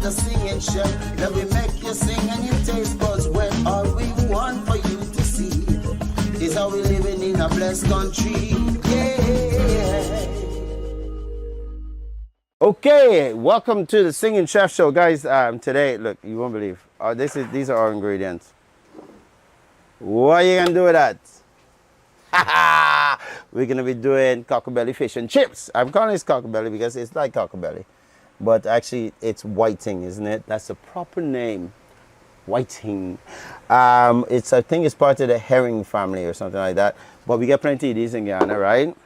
the singing show. That we make you sing and you taste buds when all we want for you to see is how we living in a blessed country. Yeah. Okay, welcome to the Singing Chef Show, guys. Today, look, you won't believe. These are our ingredients. What are you gonna do with that? We're gonna be doing cocabelly fish and chips. I'm calling this cocabelly because it's like cocabelly, but actually it's whiting, isn't it? That's the proper name, whiting. I think it's part of the herring family or something like that. But we get plenty of these in Guyana, right?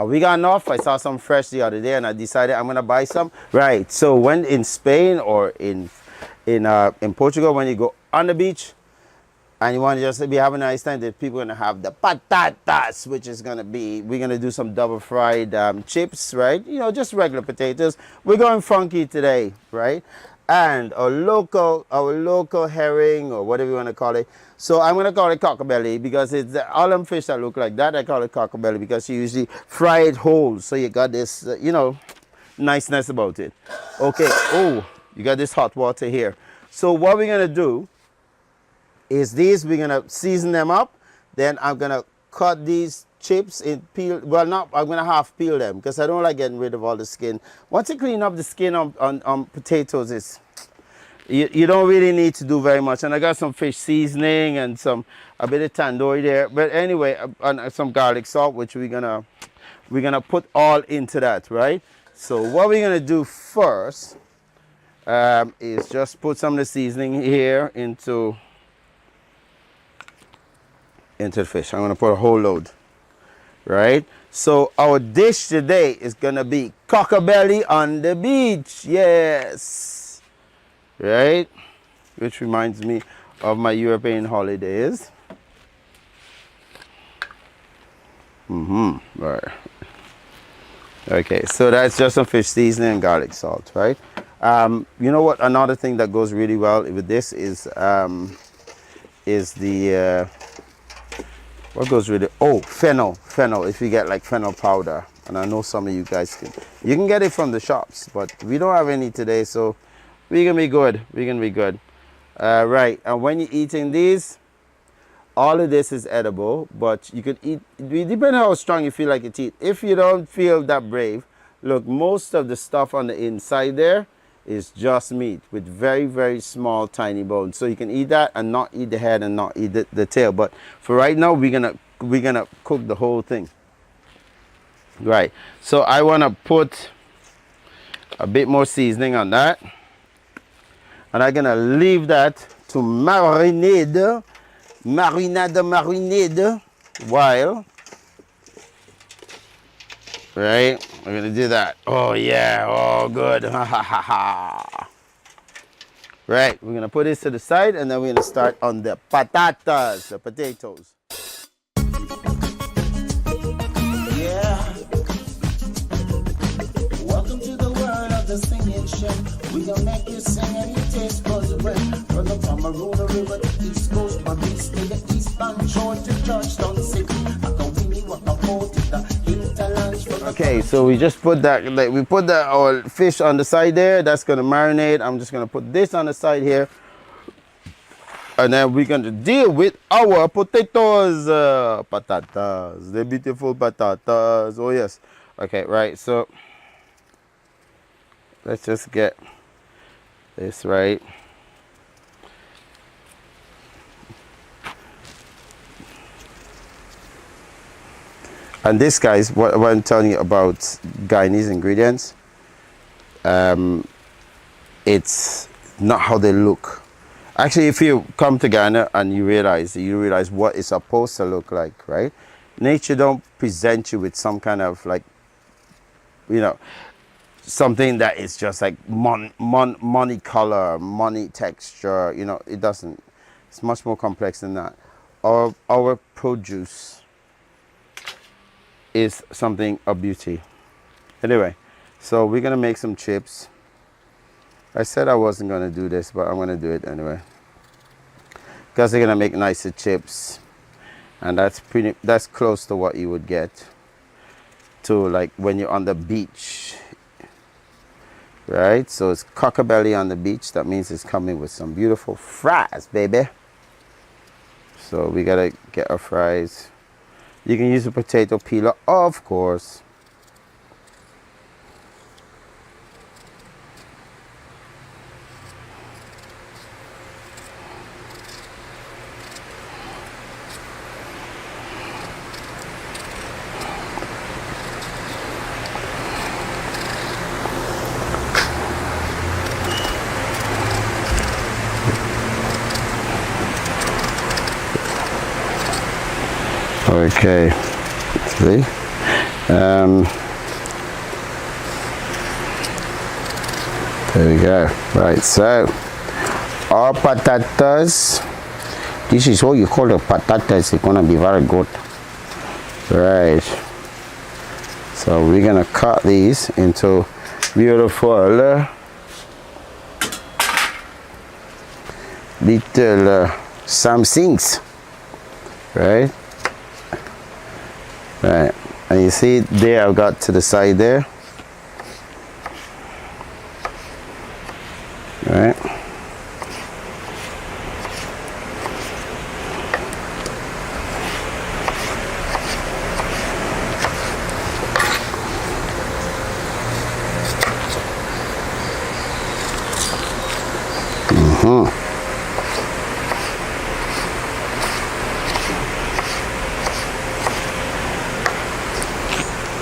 We got enough. I saw some fresh the other day, and I decided I'm gonna buy some. Right. So when in Spain or in Portugal, when you go on the beach and you want to just be having a nice time, the people are gonna have the patatas, which is gonna be, we're gonna do some double fried chips, right? You know, just regular potatoes. We're going funky today, right? And our local herring, or whatever you want to call it. So I'm going to call it cocabelly because it's all them fish that look like that. I call it cocabelly because you usually fry it whole. So you got this, you know, niceness about it. Okay. Oh, you got this hot water here. So what we're going to do is we're going to season them up. Then I'm going to cut these chips in peel. Well, not, I'm going to half peel them because I don't like getting rid of all the skin. Once you clean up the skin on potatoes, it's, you don't really need to do very much. And I got some fish seasoning and a bit of tandoori there. But anyway, and some garlic salt, which we're gonna put all into that, right? So what we're gonna do first is just put some of the seasoning here into the fish. I'm gonna put a whole load, right? So our dish today is gonna be cocabelly on the beach. Yes. Right, which reminds me of my European holidays. Right. Okay, so that's just some fish seasoning and garlic salt, right? You know what? Another thing that goes really well with this is the what goes really? Oh, fennel. If you get like fennel powder, and I know some of you guys you can get it from the shops, but we don't have any today, so. We're gonna be good. Right, and when you're eating these, all of this is edible, but you could eat, depending on how strong you feel like it eat. If you don't feel that brave, look, most of the stuff on the inside there is just meat with very, very small, tiny bones. So you can eat that and not eat the head and not eat the tail. But for right now, we're gonna cook the whole thing. Right, so I wanna put a bit more seasoning on that. And I'm gonna leave that to marinade while, right? We're gonna do that. Oh yeah, oh good. Right, we're gonna put this to the side and then we're gonna start on the patatas, the potatoes. Yeah. Welcome to the world of the singing show. We gonna make you sing and you taste buds when from the Cameroon River to East Coast, my beast to the eastern shore to Georgetown City. Okay, so we just put that, like we put our fish on the side there. That's gonna marinate. I'm just gonna put this on the side here, and then we're gonna deal with our potatoes, patatas, the beautiful patatas. Oh yes. Okay, right. So let's just get this right. And this, guys, what I'm telling you about Guyanese ingredients, it's not how they look. Actually, if you come to Ghana and you realize what it's supposed to look like, right? Nature don't present you with some kind of like, you know, something that is just like money color, money texture. You know, it doesn't. It's much more complex than that. Our produce is something of beauty. Anyway, so we're gonna make some chips. I said I wasn't gonna do this, but I'm gonna do it anyway, because they're gonna make nicer chips, and that's close to what you would get to like when you're on the beach right? So it's Cocabelly on the beach. That means it's coming with some beautiful fries, baby. So we gotta get our fries. You can use a potato peeler, of course. Okay, see? There we go. Right, so our patatas, this is what you call the patatas. It's gonna be very good. Right. So we're gonna cut these into beautiful little somethings. Right. Right, and you see there I've got to the side there. Right.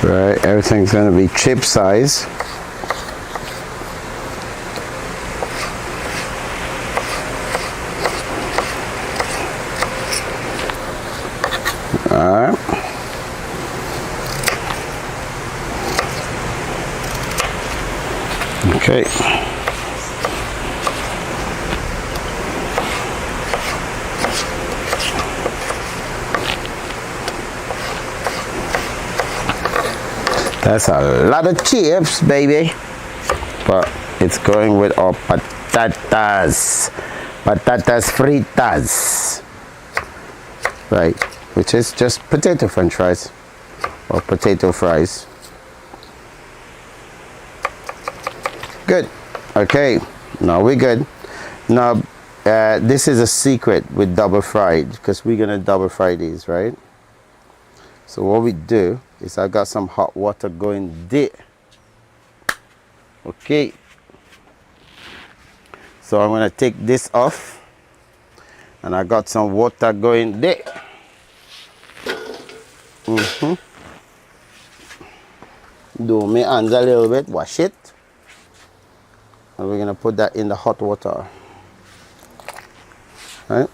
Right, everything's going to be chip size. Alright. Okay. That's a lot of chips, baby. But it's going with our patatas. Patatas fritas. Right, which is just potato french fries. Or potato fries. Good. Okay, now we're good. Now, this is a secret with double fried, because we're going to double fry these, right? So what we do is I got some hot water going there. Okay. So I'm going to take this off. And I got some water going there. Do my hands a little bit, wash it. And we're going to put that in the hot water. Right?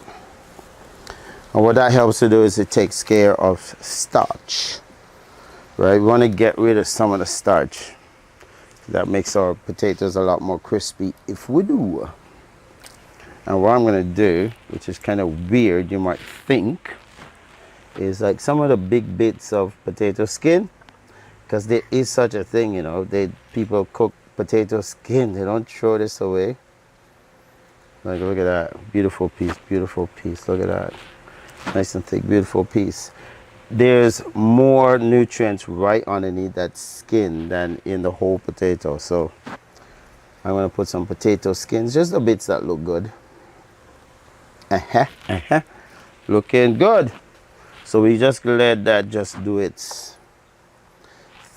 And what that helps to do is it takes care of starch. Right? We want to get rid of some of the starch. That makes our potatoes a lot more crispy if we do. And what I'm going to do, which is kind of weird, you might think, is like some of the big bits of potato skin, because there is such a thing, you know, people cook potato skin, they don't throw this away. Like, look at that, beautiful piece, look at that. Nice and thick, beautiful piece. There's more nutrients right underneath that skin than in the whole potato. So I'm going to put some potato skins, just the bits that look good. Looking good. So we just let that just do its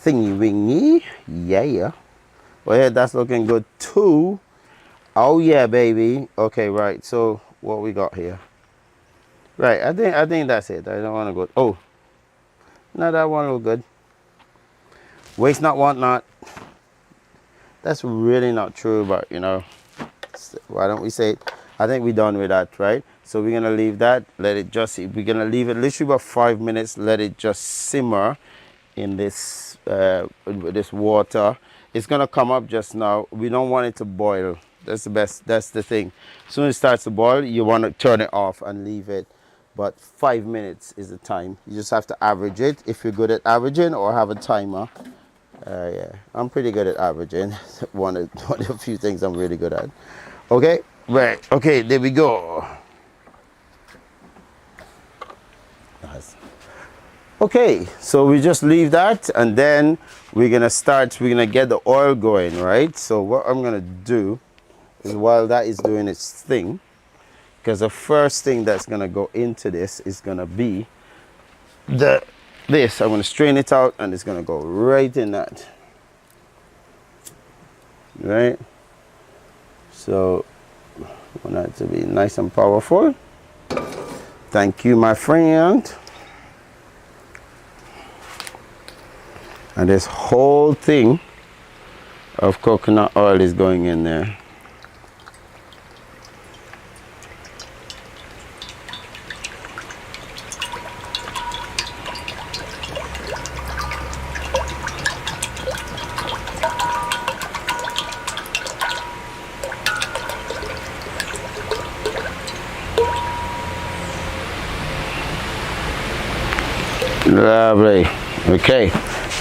thingy wingy. Yeah. Well, yeah, that's looking good too. Oh yeah, baby. Okay, right. So what we got here? Right, I think that's it. I don't want to go. Oh, no, that one look good. Waste not, want not. That's really not true, but you know, why don't we say it? I think we're done with that, right? So we're gonna leave that. Let it just. We're gonna leave it literally about 5 minutes. Let it just simmer in this this water. It's gonna come up just now. We don't want it to boil. That's the best. That's the thing. As soon as it starts to boil, you want to turn it off and leave it. But 5 minutes is the time. You just have to average it if you're good at averaging or have a timer. Yeah, I'm pretty good at averaging. one of the few things I'm really good at. Okay, right. Okay, there we go. Nice. Okay, so we just leave that, and then we're gonna get the oil going, right? So what I'm gonna do is, while that is doing its thing, because the first thing that's gonna go into this is gonna be this. I'm gonna strain it out, and it's gonna go right in that, right? So I want that to be nice and powerful. Thank you, my friend. And this whole thing of coconut oil is going in there. Lovely. Okay.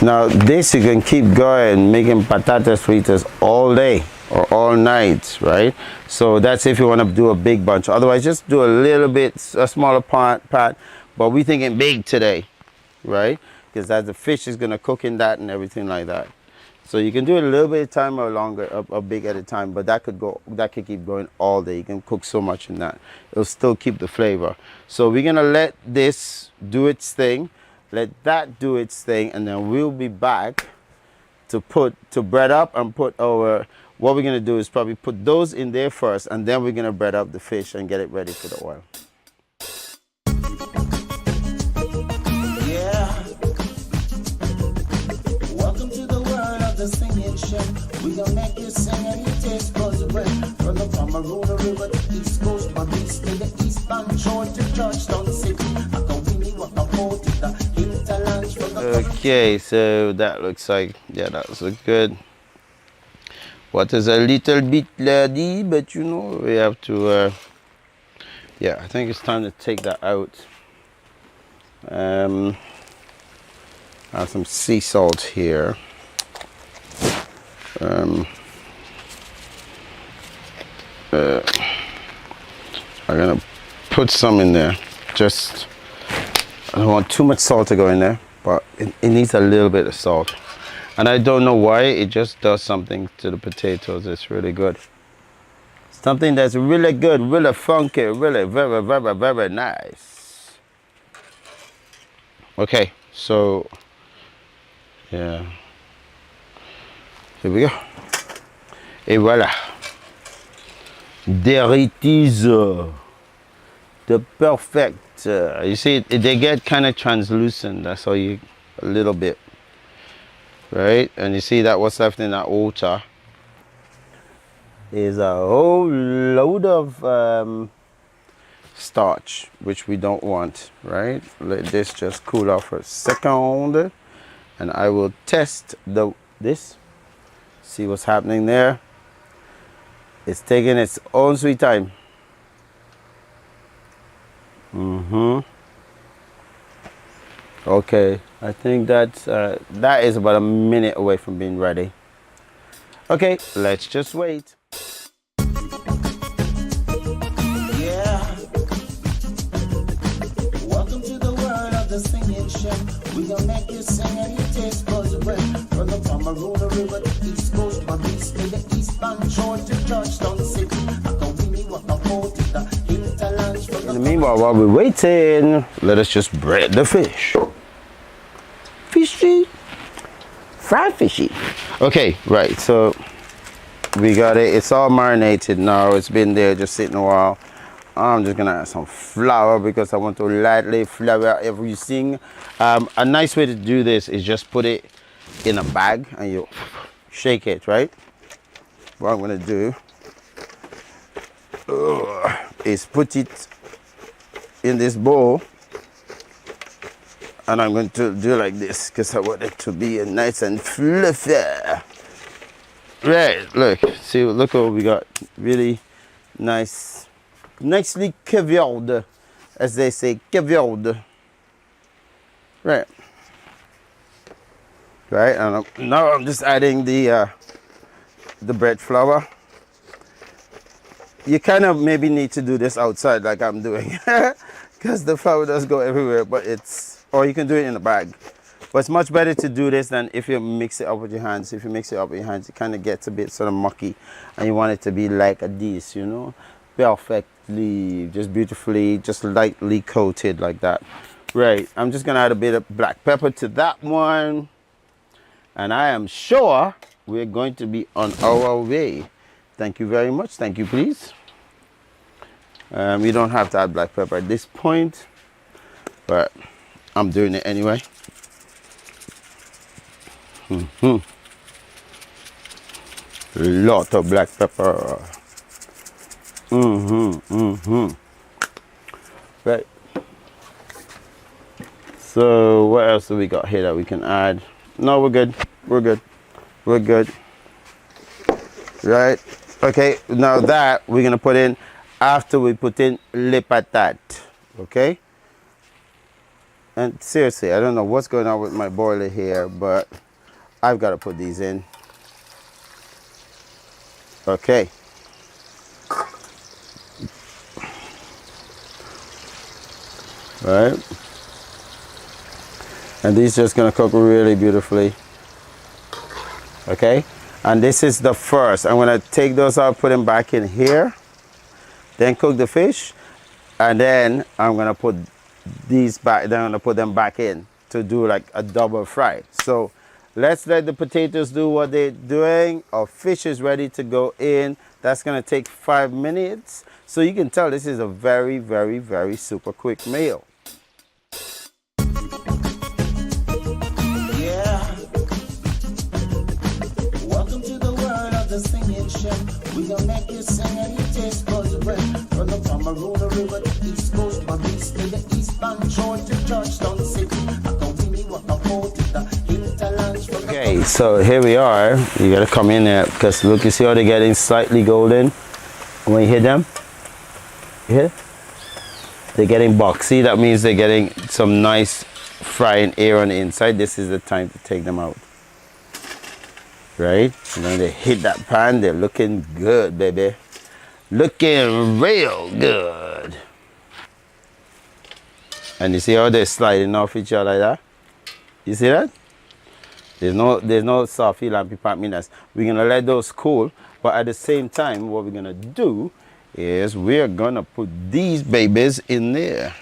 Now this you can keep going, making potato fritters all day or all night, right? So that's if you want to do a big bunch. Otherwise, just do a little bit, a smaller pot. But we're thinking big today, right? Because as the fish is gonna cook in that and everything like that. So you can do it a little bit of time or longer, a big at a time. But that could keep going all day. You can cook so much in that. It'll still keep the flavor. So we're gonna let this do its thing. Let that do its thing, and then we'll be back to bread up and put our, what we're gonna do is probably put those in there first, and then we're gonna bread up the fish and get it ready for the oil. Yeah. Welcome to the world of the singing chef. We gonna make you sing and you taste buds red. From the Cameroon River to East Coast, my beast to the eastbound shore to Georgetown City. Okay, so that looks like, yeah, that looks good. What is a little bit lady, but you know, we have to, yeah, I think it's time to take that out. I have some sea salt here. I'm gonna put some in there. Just, I don't want too much salt to go in there, but it needs a little bit of salt. And I don't know why, it just does something to the potatoes. It's really good. Something that's really good, really funky, really very, very, very nice. Okay, so, yeah. Here we go. Et voilà. There it is. The perfect. You see, they get kind of translucent. That's how you, a little bit, right? And you see that what's left in that water is a whole load of starch, which we don't want, right? Let this just cool off for a second, and I will test this. See what's happening there. It's taking its own sweet time. Okay, I think that is about a minute away from being ready. Okay, let's just wait. Yeah. Welcome to the world of the singing chef. We gonna make you sing and you taste buds red. From the Cameroon River to East Coast, my beast to the eastbound shore to Georgetown City. In the meanwhile, while we're waiting, let us just bread the fish. Fishy, fried fishy. Okay, right, so we got it. It's all marinated now. It's been there just sitting a while. I'm just gonna add some flour because I want to lightly flour everything. A nice way to do this is just put it in a bag and you shake it, right? What I'm gonna do is put it in this bowl, and I'm going to do like this because I want it to be nice and fluffy. Right, look what we got. Really nice, nicely covered, as they say, covered. Right, and now I'm just adding the bread flour. You kind of maybe need to do this outside like I'm doing because the flour does go everywhere, but it's or you can do it in a bag. But it's much better to do this than if you mix it up with your hands. If you mix it up with your hands, it kind of gets a bit sort of mucky, and you want it to be like this, you know, perfectly, just beautifully, just lightly coated like that. Right, I'm just gonna add a bit of black pepper to that one, and I am sure we're going to be on our way. Thank you very much. Thank you, please. You don't have to add black pepper at this point, but I'm doing it anyway. Lot of black pepper. Right. So what else do we got here that we can add? No, we're good. We're good. We're good. Right. Okay. Now that we're gonna put in after we put in le patate. Okay. And seriously, I don't know what's going on with my boiler here, but I've got to put these in. Okay. Right. And these just gonna cook really beautifully. Okay. And this is the first. I'm gonna take those out, put them back in here, then cook the fish, and then I'm gonna put these back. Then I'm gonna put them back in to do like a double fry. So let's let the potatoes do what they're doing. Our fish is ready to go in. That's gonna take 5 minutes. So you can tell this is a very, very, very super quick meal. Yeah. Welcome to the world of the singing chef. We gonna make you sing and you taste buds red. From the Cameroon River to East Coast, my beast to the eastbound shore to Georgetown City. Okay, so here we are. You gotta come in there because look, you see how they're getting slightly golden when you hit them? You hit? They're getting boxy. That means they're getting some nice frying air on the inside. This is the time to take them out. Right? And when they hit that pan, they're looking good, baby. Looking real good. And you see how they're sliding off each other like that? You see that? There's no soft lampy pat. We're gonna let those cool, but at the same time, what we're gonna do is we're gonna put these babies in there.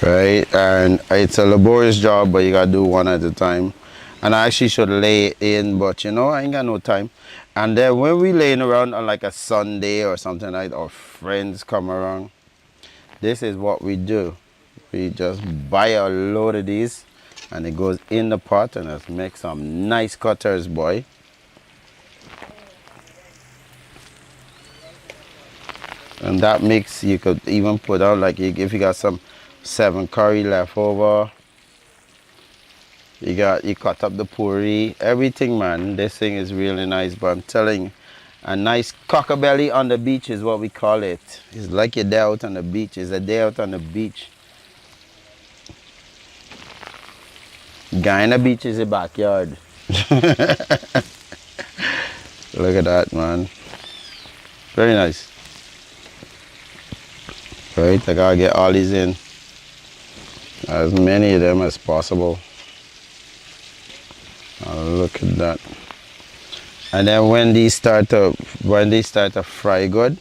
Right, and it's a laborious job, but you gotta do one at a time. And I actually should lay it in, but you know, I ain't got no time. And then when we laying around on like a Sunday or something like that, our friends come around, this is what we do. We just buy a load of these and it goes in the pot and let's make some nice cutters, boy. And that mix you could even put out like if you got some 7 curry left over. You cut up the puri, everything, man. This thing is really nice, but I'm telling you, a nice cocabelly on the beach is what we call it. It's like a day out on the beach. It's a day out on the beach. Guyana Beach is a backyard. Look at that, man. Very nice. Right, I gotta get all these in. As many of them as possible. Oh, look at that. And then when these start to fry good,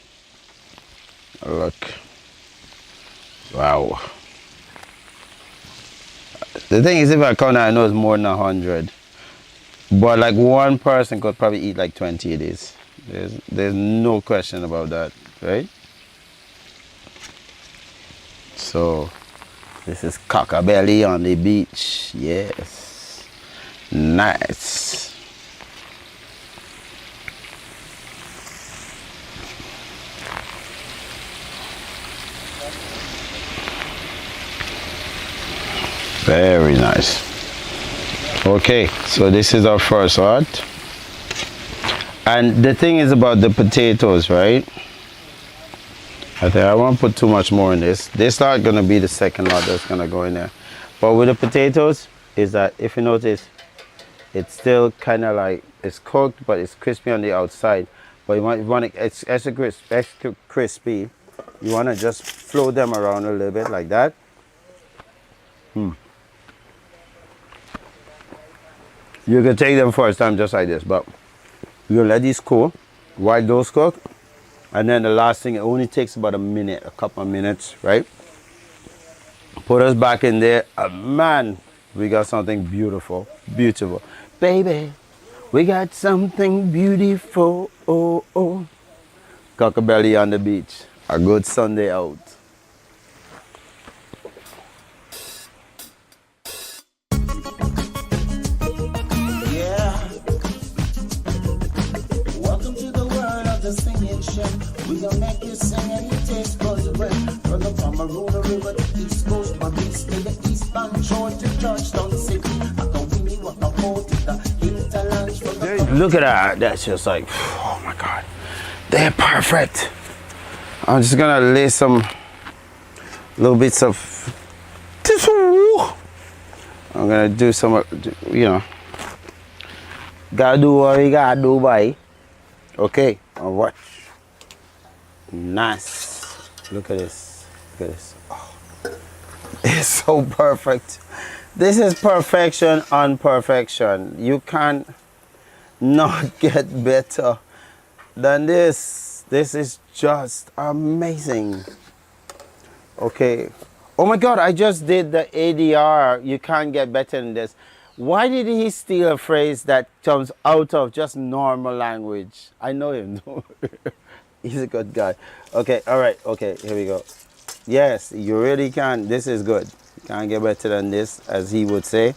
look. Wow. The thing is, if I count, I know it's more than 100. But like one person could probably eat like 20 of these. There's no question about that, right? So this is Cocabelly on the beach. Yes. Nice. Very nice. Okay, so this is our first lot. And the thing is about the potatoes, right? I think I won't put too much more in this. This lot gonna be the second lot that's gonna go in there. But with the potatoes, is that if you notice, it's still kind of like it's cooked, but it's crispy on the outside. but you want it extra crispy. You want to just float them around a little bit like that. You can take them first time just like this, but you let these cool while those cook. And then the last thing, it only takes about a minute, a couple of minutes, right? Put us back in there. Man, we got something beautiful, beautiful. Baby, we got something beautiful. Oh, oh. Cocabelly on the beach. A good Sunday out. Singing chef, we gon' make you sing and you taste buds red. From the Pomeranian River to East Coast, my beats to the eastbound shore to Georgetown City. I can win you what the boat is the hinterlands from the... Look at that, that's just like, oh my God. They're perfect. I'm just gonna lay some little bits of tissue. I'm gonna do some, you know, gotta do what we gotta do, boy. Okay, and watch. Nice. Look at this. Look at this. Oh. It's so perfect. This is perfection on perfection. You can't not get better than this. This is just amazing. Okay. Oh my God, I just did the ADR. You can't get better than this. Why did he steal a phrase that comes out of just normal language? I know him. He's a good guy. Okay, all right. Okay, here we go. Yes, you really can. This is good. You can't get better than this, as he would say.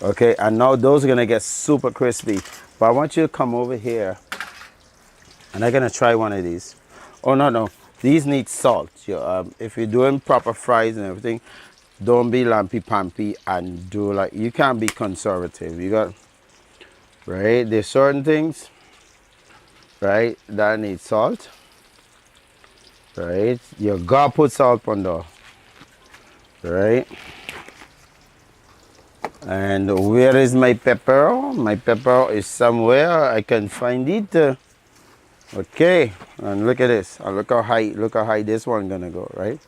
Okay, and now those are going to get super crispy. But I want you to come over here. And I'm going to try one of these. Oh, no. These need salt. If you're doing proper fries and everything, don't be lampy-pampy and do like, you can't be conservative. You got, right? There's certain things, right, that need salt, right? You gotta put salt on there, right? And where is my pepper? My pepper is somewhere. I can find it. Okay, and look at this. Look how high this one gonna go, right?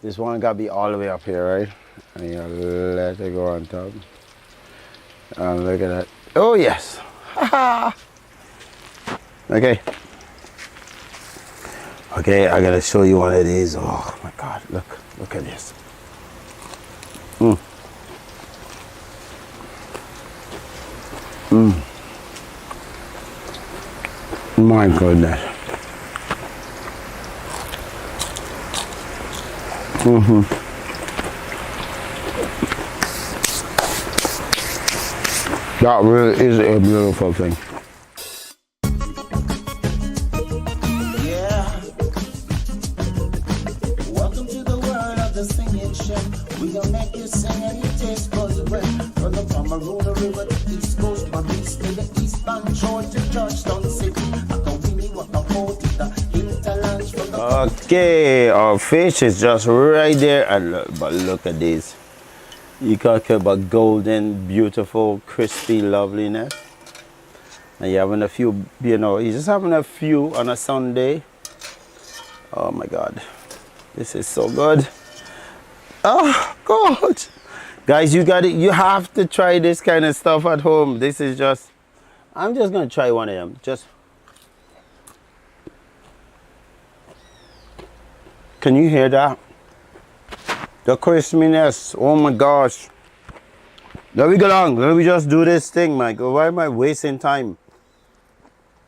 This one got to be all the way up here, right? And you let it go on top. And look at that. Oh, yes. Okay. Okay, I got to show you one of these. Oh, my God. Look at this. My goodness. That really is a beautiful thing. Yeah. Welcome to the world of the singing chef. We gon' make you sing and you taste buds red. From the Pomeranian River to East Coast, my beats to the eastbound shore to Georgetown City. I can win you what the boat is the hinterlands from the... Okay, our fish is just right there, and look at this. You talk about golden, beautiful, crispy loveliness. And you're having a few, you're just having a few on a Sunday. Oh my God, this is so good. Oh God, guys, you have to try this kind of stuff at home. This is just, I'm just gonna try one of them. Can you hear that? The crispiness, oh my gosh. Let me go along. Let me just do this thing, Michael. Why am I wasting time?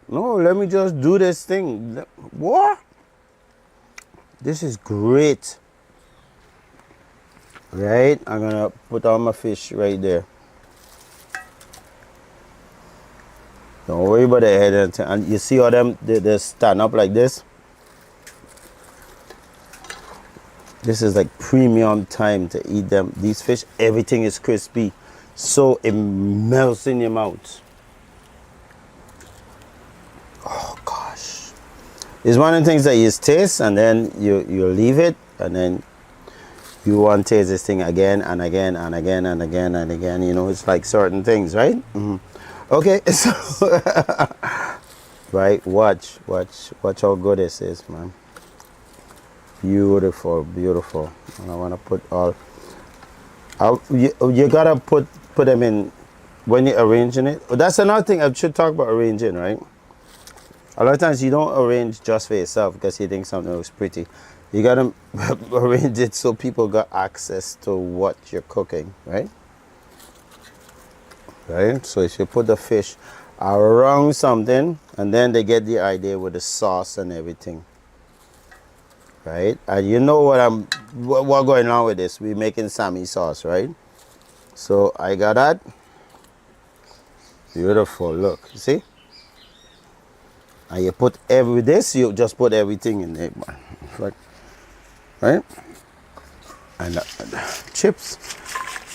No, let me just do this thing. What? This is great. Right? I'm gonna put on my fish right there. Don't worry about the head. And you see how they stand up like this? This is like premium time to eat them. These fish, everything is crispy. So it melts in your mouth. Oh gosh. It's one of the things that you taste and then you leave it and then you want to taste this thing again and again and again and again and again. You know, it's like certain things, right? Okay, so Right? Watch how good this is, man. Beautiful, beautiful. And I want to put all. You gotta put them in when you're arranging it. That's another thing I should talk about arranging, right? A lot of times you don't arrange just for yourself because you think something looks pretty. You gotta arrange it so people got access to what you're cooking, right? Right? So you should put the fish around something and then they get the idea with the sauce and everything. Right? And you know what going on with this? We're making Sammy sauce, right? So I got that. Beautiful, look, you see? And you put you just put everything in there, man. Right? And the chips,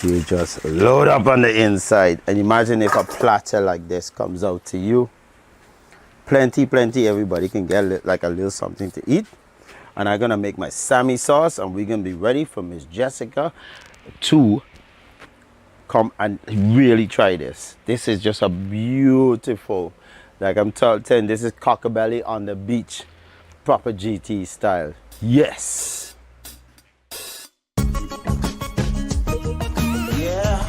you just load up on the inside. And imagine if a platter like this comes out to you. Plenty, everybody can get like a little something to eat. And I'm gonna make my Sammy sauce and we're gonna be ready for Miss Jessica to come and really try this. This is just a beautiful, like I'm telling, this is Cocabelly on the beach, proper GT style. Yes. Yeah.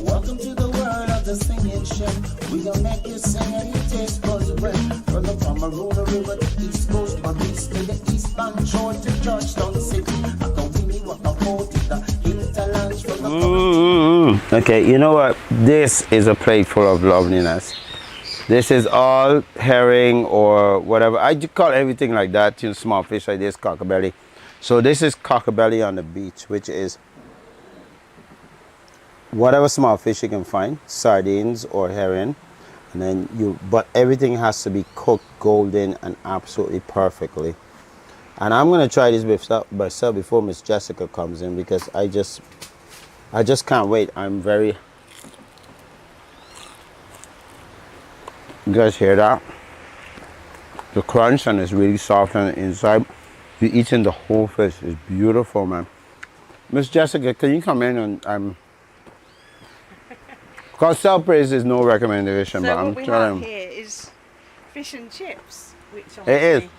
Welcome to the world of the singing chef. We gonna make you sing and you taste buds red. From the Cameroon River to East Coast, my beast to the eastbound shore to Georgetown City. I can win you up a boat to the hinterlands from the Okay, you know what? This is a plate full of loveliness. This is all herring or whatever. I just call everything like that, you know, small fish like this, Cocabelly. So this is Cocabelly on the beach, which is whatever small fish you can find, sardines or herring. And then but everything has to be cooked golden and absolutely perfectly. And I'm gonna try this myself before Miss Jessica comes in because I just can't wait. I'm very. You guys hear that? The crunch, and it's really soft on the inside. You're eating the whole fish. It's beautiful, man. Miss Jessica, can you come in and because self-praise is no recommendation, So but what I'm we trying. have here is fish and chips, which It is. obviously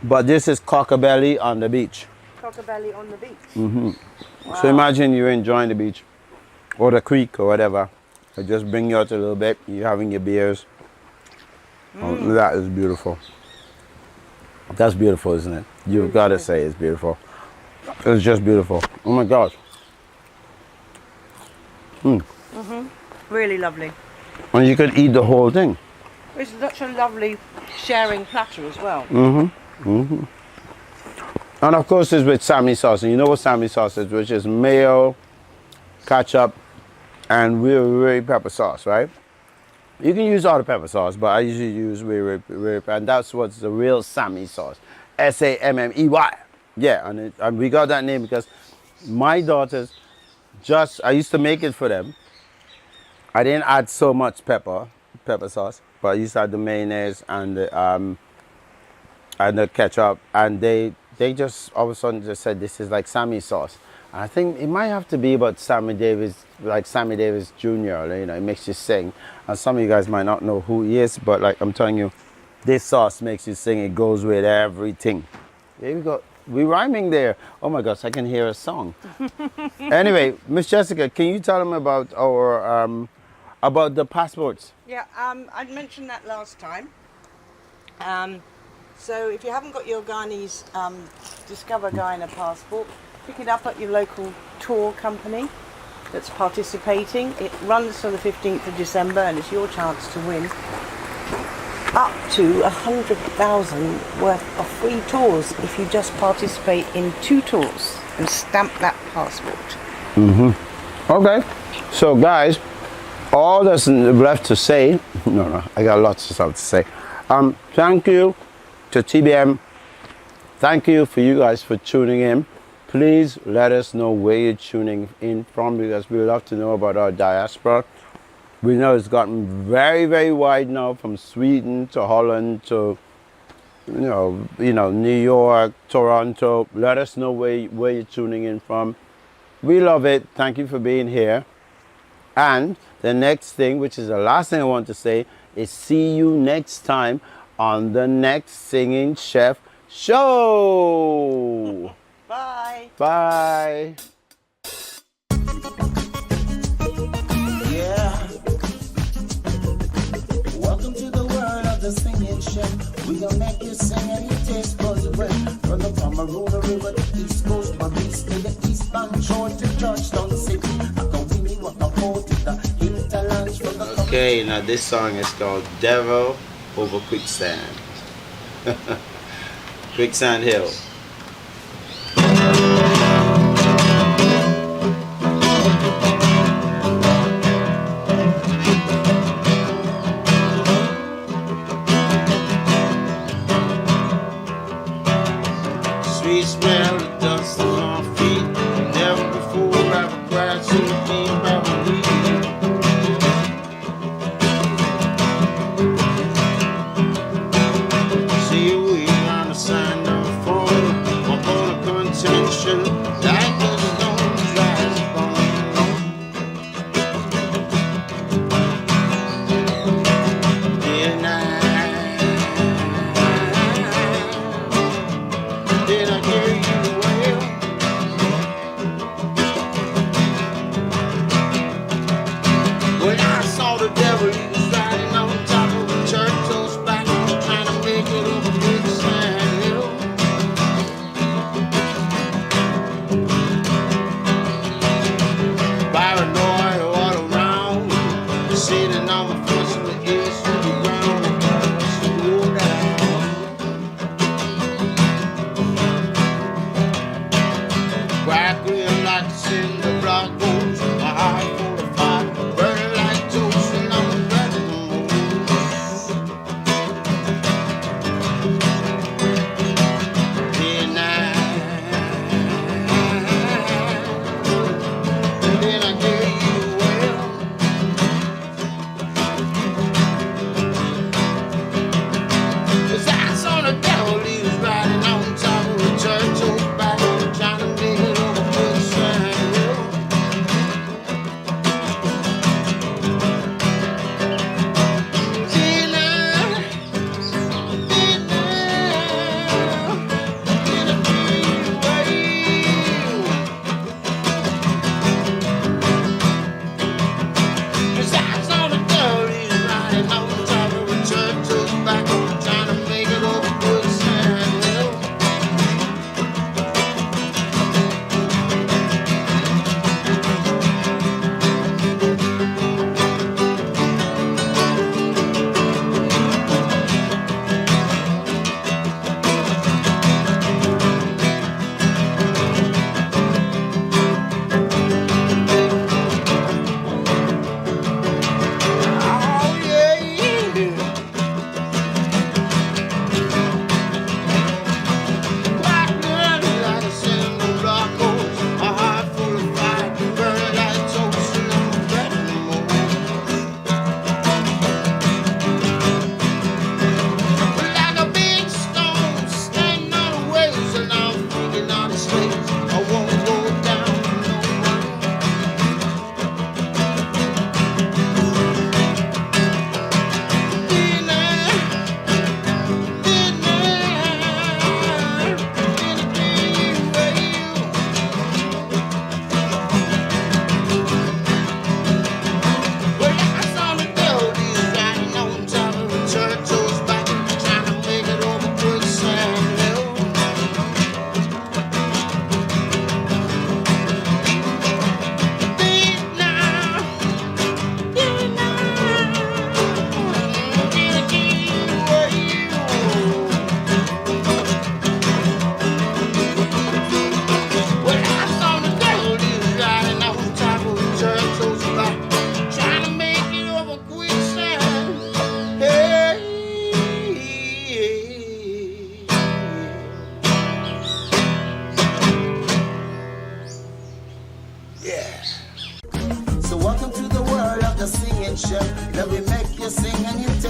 But this is Cocabelly on the beach. Cocabelly on the beach. Wow. So imagine you're enjoying the beach or the creek or whatever. I just bring you out a little bit. You're having your beers. Oh, that is beautiful. That's beautiful, isn't it? You've got to say it's beautiful. It's just beautiful. Oh my gosh. Really lovely. And you could eat the whole thing. It's such a lovely sharing platter as well. And of course it's with Sammy sauce. And you know what Sammy sauce is, which is mayo, ketchup, and really pepper sauce, right? You can use all the pepper sauce, but I usually use really, and that's what's the real Sammy sauce. S-A-M-M-E-Y. Yeah, and we got that name because my daughters I used to make it for them. I didn't add so much pepper sauce, but I used to add the mayonnaise and the ketchup, and they just all of a sudden just said this is like Sammy sauce. And I think it might have to be about Sammy Davis, like Sammy Davis Jr. You know, it makes you sing. And some of you guys might not know who he is, but like I'm telling you, this sauce makes you sing. It goes with everything. There we go. We're rhyming there. Oh my gosh, I can hear a song. Anyway, Miss Jessica, can you tell them about our about the passports? Yeah, I mentioned that last time. So if you haven't got your Guyanese Discover Guyana passport, pick it up at your local tour company that's participating. It runs till the 15th of December and it's your chance to win up to 100,000 worth of free tours if you just participate in 2 tours and stamp that passport. Okay. So guys, all that's left to say, no, I got lots of stuff to say. Thank you to TBM. Thank you for you guys for tuning in. Please let us know where you're tuning in from because we love to know about our diaspora. We know it's gotten very, very wide now, from Sweden to Holland to you know New York, Toronto. Let us know where you're tuning in from. We love it. Thank you for being here. And The next thing, which is the last thing I want to say, is see you next time on the next Singing Chef show. Bye. Bye. Yeah. Welcome to the world of the singing chef. We gonna make you sing and you taste buds well. From the Cameroon River to East Coast, Paris to the Eastern Shore to Georgetown City. I can win you what I call to the hinterlands from the Okay, now this song is called Devil Over Quicksand. Quicksand Hill. Sweet smell of dust on our feet. Never before have I cried so deep I believe. See we on the sand of phone. My own contention. Like the stones rise upon day and night. Did I hear you well? When I saw the devil, he was riding on top of a churchill's back, trying to make it over Quicksand Hill. Paranoia all around, sitting on my foot from the east to the ground. Slow down. Crackling like a cinder block goes, my heart full of fire, burning like toast, and I'm ready to move. Day and night, then I hear you well. Cause I saw the devil, he was riding on top of a churchill's back, trying to make it over Quicksand Hill. Cause I saw the devil, he was riding on